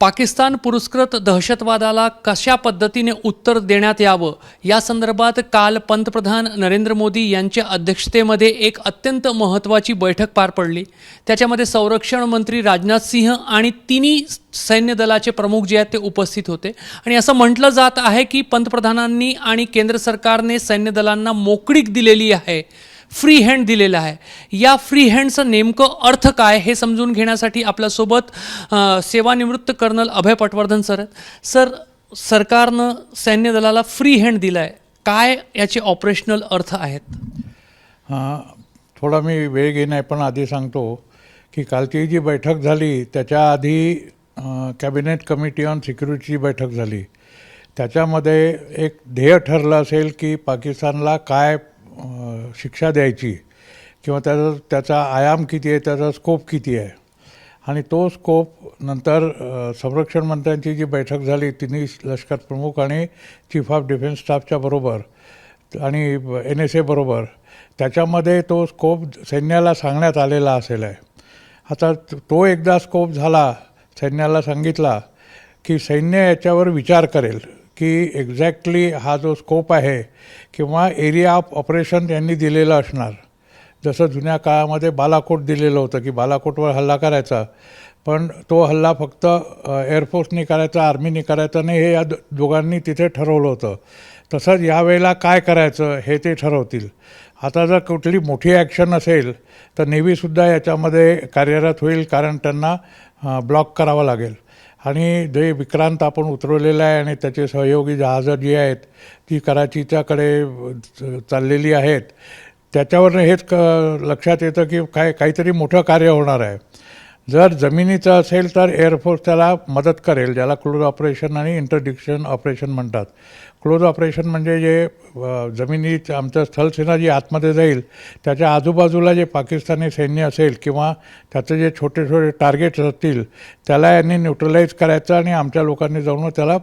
पाकिस्तान पुरस्कृत दहशतवादाला कशा पद्धतीने उत्तर देण्यात यावं या संदर्भात काल पंतप्रधान नरेंद्र मोदी यांच्या अध्यक्षतेमध्ये एक अत्यंत महत्त्वाची बैठक पार पडली। त्याच्यामध्ये संरक्षण मंत्री राजनाथ सिंह आणि तिन्ही सैन्य दलाचे प्रमुख जे आहेत ते उपस्थित होते आणि असं म्हटलं जात आहे की पंतप्रधानांनी आणि केंद्र सरकारने सैन्य दलांना मोकळीक दिलेली आहे, फ्री हँड दिलेला आहे। या फ्री हँडचं नेमकं अर्थ काय हे समजून घेण्यासाठी आपल्यासोबत सेवानिवृत्त कर्नल अभय पटवर्धन सर आहेत। सर, सरकारनं सैन्य दलाला फ्री हँड दिला आहे, काय याचे ऑपरेशनल अर्थ आहेत? थोडा मी वेळ घेईन पण आधी सांगतो की कालची जी बैठक झाली त्याच्या आधी कॅबिनेट कमिटी ऑन सिक्युरिटीची बैठक झाली। त्याच्यामध्ये एक ध्येय ठरलं असेल की पाकिस्तानला काय शिक्षा द्यायची किंवा त्याचा आयाम किती आहे, त्याचा स्कोप किती आहे आणि तो स्कोप नंतर संरक्षण मंत्र्यांची जी बैठक झाली तिन्ही लष्कर प्रमुख आणि चीफ ऑफ डिफेन्स स्टाफच्या बरोबर आणि NSA बरोबर, त्याच्यामध्ये तो स्कोप सैन्याला सांगण्यात आलेला असेल आहे। आता तो एकदा स्कोप झाला, सैन्याला सांगितला की सैन्य याच्यावर विचार करेल की एक्झॅक्टली हा जो स्कोप आहे किंवा एरिया ऑफ ऑपरेशन त्यांनी दिलेलं असणार। जसं जुन्या काळामध्ये बालाकोट दिलेलं होतं की बालाकोटवर हल्ला करायचा, पण तो हल्ला फक्त एअरफोर्सनी करायचा, आर्मीनी करायचा नाही, हे या दोघांनी तिथे ठरवलं होतं। तसंच यावेळेला काय करायचं हे ते ठरवतील। आता जर कुठली मोठी ॲक्शन असेल तर नेव्हीसुद्धा याच्यामध्ये कार्यरत होईल, कारण त्यांना ब्लॉक करावं लागेल आणि जे विक्रांत आपण उतरवलेलं आहे आणि त्याचे सहयोगी जहाजं जी आहेत ती कराचीच्याकडे चाललेली आहेत, त्याच्यावरनं हेच लक्षात येतं की काहीतरी मोठं कार्य होणार आहे। जर जमिनीचं असेल तर एअरफोर्स त्याला मदत करेल, ज्याला क्लोज ऑपरेशन आणि इंटरडिक्शन ऑपरेशन म्हणतात। क्लोज ऑपरेशन म्हणजे जे जमिनीत आमचं स्थलसेना जी आतमध्ये जाईल त्याच्या आजूबाजूला जे पाकिस्तानी सैन्य असेल किंवा त्याचे जे छोटे छोटे टार्गेट्स असतील त्याला यांनी न्यूट्रलाइज करायचं आणि आमच्या लोकांनी जाऊन त्याला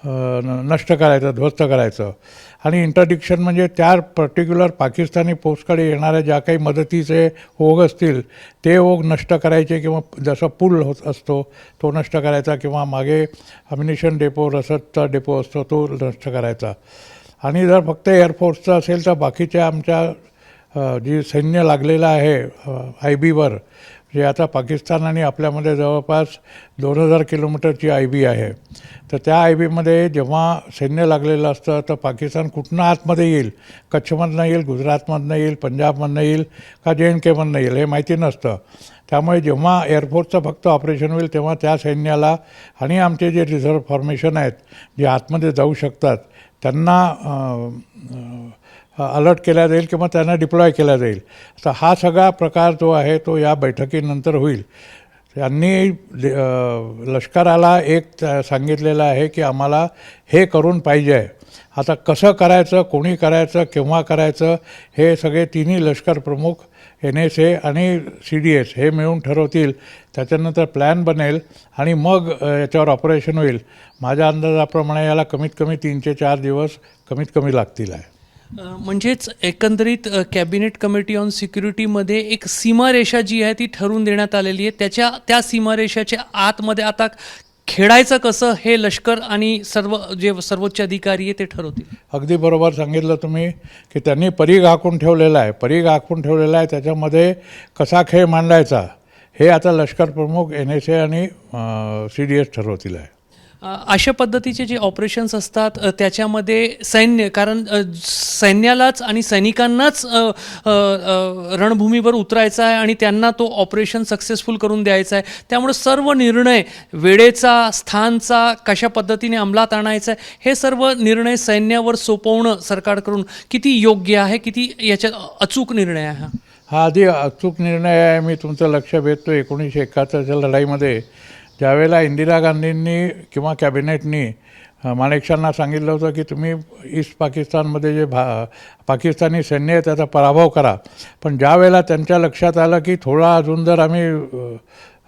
नष्ट करायचं, ध्वस्त करायचं। आणि इंटरडिक्शन म्हणजे त्या पर्टिक्युलर पाकिस्तानी पोस्टकडे येणाऱ्या ज्या काही मदतीचे ओघ असतील ते ओघ नष्ट करायचे किंवा जसं पूल होत असतो तो नष्ट करायचा किंवा मागे अम्युनिशन डेपो, रसदचा डेपो असतो तो नष्ट करायचा। आणि जर फक्त एअरफोर्सचं असेल तर बाकीच्या आमच्या जी सैन्य लागलेलं आहे IBवर, जे आता पाकिस्तान आणि आपल्यामध्ये जवळपास 2000 किलोमीटरची IB आहे, तर त्या IBमध्ये जेव्हा सैन्य लागलेलं असतं तर पाकिस्तान कुठनं आतमध्ये येईल, कच्छमधनं येईल, गुजरातमधनं येईल, पंजाबमधनं येईल का JNKमधनं येईल हे माहिती नसतं। त्यामुळे जेव्हा एअरफोर्सचं फक्त ऑपरेशन होईल तेव्हा त्या सैन्याला आणि आमचे जे रिझर्व्ह फॉर्मेशन आहेत जे आतमध्ये जाऊ शकतात त्यांना अलर्ट केला जाईल किंवा त्यांना डिप्लॉय केला जाईल। तर हा सगळा प्रकार जो आहे तो या बैठकीनंतर होईल। त्यांनी लष्कराला एक सांगितलेलं आहे की आम्हाला हे करून पाहिजे आहे। आता कसं करायचं, कोणी करायचं, केव्हा करायचं हे सगळे तिन्ही लष्कर प्रमुख, NSA आणि CDS हे मिळून ठरवतील। त्याच्यानंतर प्लॅन बनेल आणि मग याच्यावर ऑपरेशन होईल। माझ्या अंदाजाप्रमाणे याला कमीत कमी 3 ते 4 दिवस कमीत कमी लागतील आहे। म्हणजेच एकंदरीत कॅबिनेट कमिटी ऑन सिक्युरिटीमध्ये एक सीमारेषा जी आहे ती ठरवून देण्यात आलेली आहे। त्या सीमारेषाच्या आतमध्ये आता खेळायचं कसं हे लष्कर आणि सर्वोच्च अधिकारी आहे ते ठरवतील। अगदी बरोबर सांगितलं तुम्ही की त्यांनी परीघ आखून ठेवलेला आहे, त्याच्यामध्ये कसा खेळ मांडायचा हे आता लष्कर प्रमुख, NSA आणि CDS ठरवतील आहे। अशा पद्धतीचे जे ऑपरेशन्स असतात त्याच्यामध्ये कारण सैन्यालाच आणि सैनिकांनाच रणभूमीवर उतरायचं आहे आणि त्यांना तो ऑपरेशन सक्सेसफुल करून द्यायचा आहे। त्यामुळे सर्व निर्णय वेळेचा, स्थानचा, कशा पद्धतीने अंमलात आणायचा आहे हे सर्व निर्णय सैन्यावर सोपवणं सरकारकडून किती योग्य आहे, किती याच्यात अचूक निर्णय आहे? हा आधी अचूक निर्णय आहे। मी तुमचं लक्ष वेधतो 1971च्या लढाईमध्ये ज्यावेळेला इंदिरा गांधींनी किंवा कॅबिनेटनी माणेकशॉंना सांगितलं होतं की तुम्ही ईस्ट पाकिस्तानमध्ये जे पाकिस्तानी सैन्य आहे त्याचा पराभव करा, पण ज्यावेळेला त्यांच्या लक्षात आलं की थोडा अजून जर आम्ही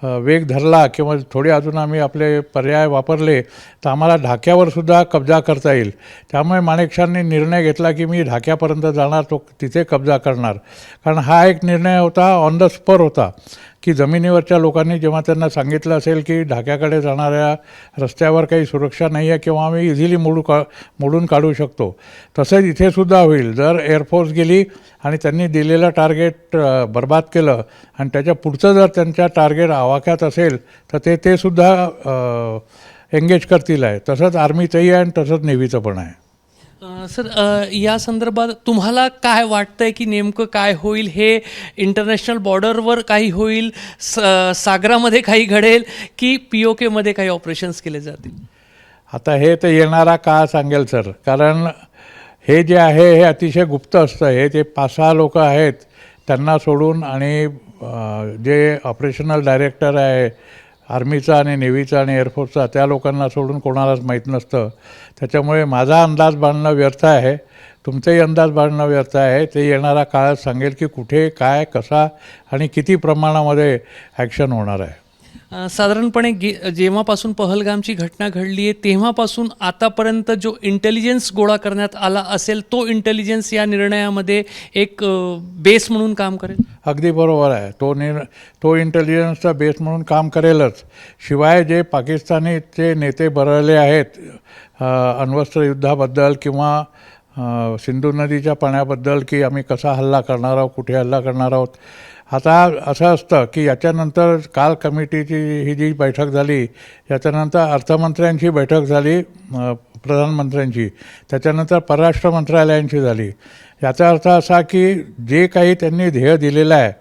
वेग धरला किंवा थोडे अजून आम्ही आपले पर्याय वापरले तर आम्हाला ढाक्यावर सुद्धा कब्जा करता येईल। त्यामुळे माणेकशॉंनी निर्णय घेतला की मी ढाक्यापर्यंत जाणार, तो तिथे कब्जा करणार। कारण हा एक निर्णय होता ऑन द स्पॉट होता। की जमिनीवरच्या लोकांनी जेव्हा त्यांना सांगितलं असेल की ढाक्याकडे जाणाऱ्या रस्त्यावर काही सुरक्षा नाही आहे किंवा आम्ही इझिली मोडून काढू शकतो, तसंच इथे सुद्धा होईल. जर एअरफोर्स गेली आणि त्यांनी दिलेलं टार्गेट बर्बाद केलं आणि त्याच्या पुढचं जर त्यांच्या टार्गेट आवाक्यात असेल तर ते सुद्धा एंगेज करतील आहे. तसंच आर्मीचंही आहे आणि तसंच नेव्हीचं पण आहे. सर, या संदर्भात तुम्हाला काय वाटतंय की नेमकं काय होईल? हे इंटरनॅशनल बॉर्डरवर काही होईल, सागरामध्ये काही घडेल, की POKमध्ये काही ऑपरेशन्स केले जातील? आता हे तर येणारा काळ सांगेल सर, कारण हे जे आहे हे अतिशय गुप्त असतं. हे ते 5-6 लोक आहेत त्यांना सोडून आणि जे ऑपरेशनल डायरेक्टर आहे आर्मीचा आणि नेव्हीचा आणि एअरफोर्सचा, त्या लोकांना सोडून कोणालाच माहीत नसतं. त्याच्यामुळे माझा अंदाज बांधणं व्यर्थ आहे, तुमचाही अंदाज बांधणं व्यर्थ आहे. ते येणारा काळ सांगेल की कुठे काय कसा आणि किती प्रमाणामध्ये ॲक्शन होणार आहे. साधारणपणे जेव्हापासून पहलगामची घटना घडली आहे तेव्हापासून आतापर्यंत जो इंटेलिजन्स गोळा करण्यात आला असेल, तो इंटेलिजन्स या निर्णयामध्ये एक बेस म्हणून काम करेल? अगदी बरोबर आहे. तो इंटेलिजन्सचा बेस म्हणून काम करेलच. शिवाय जे पाकिस्तानीचे नेते बरळले आहेत अण्वस्त्र युद्धाबद्दल किंवा सिंधू नदीच्या पाण्याबद्दल की आम्ही कसा हल्ला करणार आहोत, कुठे हल्ला करणार आहोत, आता असं असतं की याच्यानंतर काल कमिटीची ही जी बैठक झाली, याच्यानंतर अर्थमंत्र्यांची बैठक झाली, प्रधानमंत्र्यांची, त्याच्यानंतर परराष्ट्र मंत्रालयांची झाली. याचा अर्थ असा की जे काही त्यांनी ध्येय दिलेलं आहे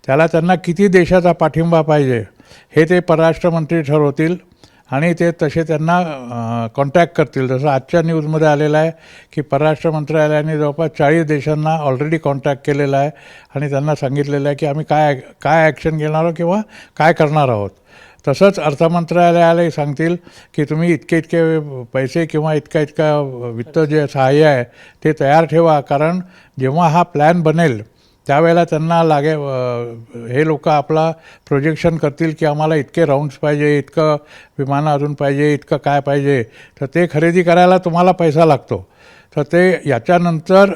त्याला त्यांना किती देशाचा पाठिंबा पाहिजे हे ते परराष्ट्रमंत्री ठरवतील आणि ते तसे त्यांना कॉन्टॅक्ट करतील. जसं आजच्या न्यूजमध्ये आलेलं आहे की परराष्ट्र मंत्रालयाने जवळपास 40 देशांना ऑलरेडी कॉन्टॅक्ट केलेला आहे आणि त्यांना सांगितलेलं आहे की आम्ही काय ॲक्शन घेणार आहोत किंवा काय करणार आहोत. तसंच अर्थमंत्रालयालाही सांगतील की तुम्ही इतके पैसे किंवा इतका वित्त जे सहाय्य आहे ते तयार ठेवा, कारण जेव्हा हा प्लॅन बनेल त्यावेळेला त्यांना हे लोक आपला प्रोजेक्शन करतील की आम्हाला इतके राऊंड्स पाहिजे, इतकं विमानं अजून पाहिजे, इतकं काय पाहिजे, तर ते खरेदी करायला तुम्हाला पैसा लागतो. तर ते याच्यानंतर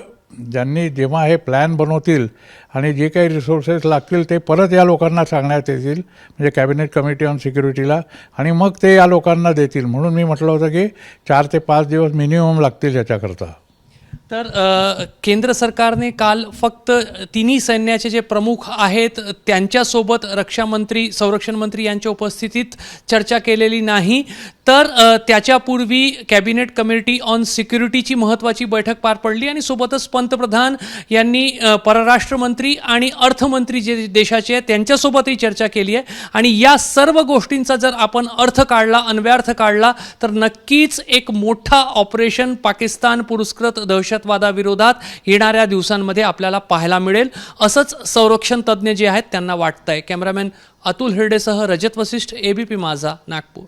जेव्हा हे प्लॅन बनवतील आणि जे काही रिसोर्सेस लागतील ते परत या लोकांना सांगण्यात येतील, म्हणजे कॅबिनेट कमिटी ऑन सिक्युरिटीला, आणि मग ते या लोकांना देतील. म्हणून मी म्हटलं होतं की 4 ते 5 दिवस मिनिमम लागतील याच्याकरता. तर केंद्र सरकारने काल फक्त तिन्ही सैन्याचे जे प्रमुख आहेत त्यांच्यासोबत रक्षामंत्री, संरक्षण मंत्री यांच्या उपस्थितीत चर्चा केलेली नाही, तर त्याच्यापूर्वी कॅबिनेट कमिटी ऑन सिक्युरिटीची महत्त्वाची बैठक पार पडली आणि सोबतच पंतप्रधान यांनी परराष्ट्र मंत्री आणि अर्थमंत्री जे देशाचे आहेत त्यांच्यासोबतही चर्चा केली आहे. आणि या सर्व गोष्टींचा जर आपण अर्थ काढला, अन्वयार्थ काढला, तर नक्कीच एक मोठा ऑपरेशन पाकिस्तान पुरस्कृत दहशतवादाविरोधात येणाऱ्या दिवसांमध्ये आपल्याला पाहायला मिळेल, असंच संरक्षण तज्ज्ञ जे आहेत त्यांना वाटतंय. कॅमेरामॅन अतुल हिरडेसह रजत वसिष्ठ, ABP माझा, नागपूर.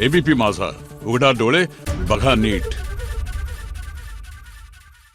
ABP माझा, उघडा डोळे बघा नीट.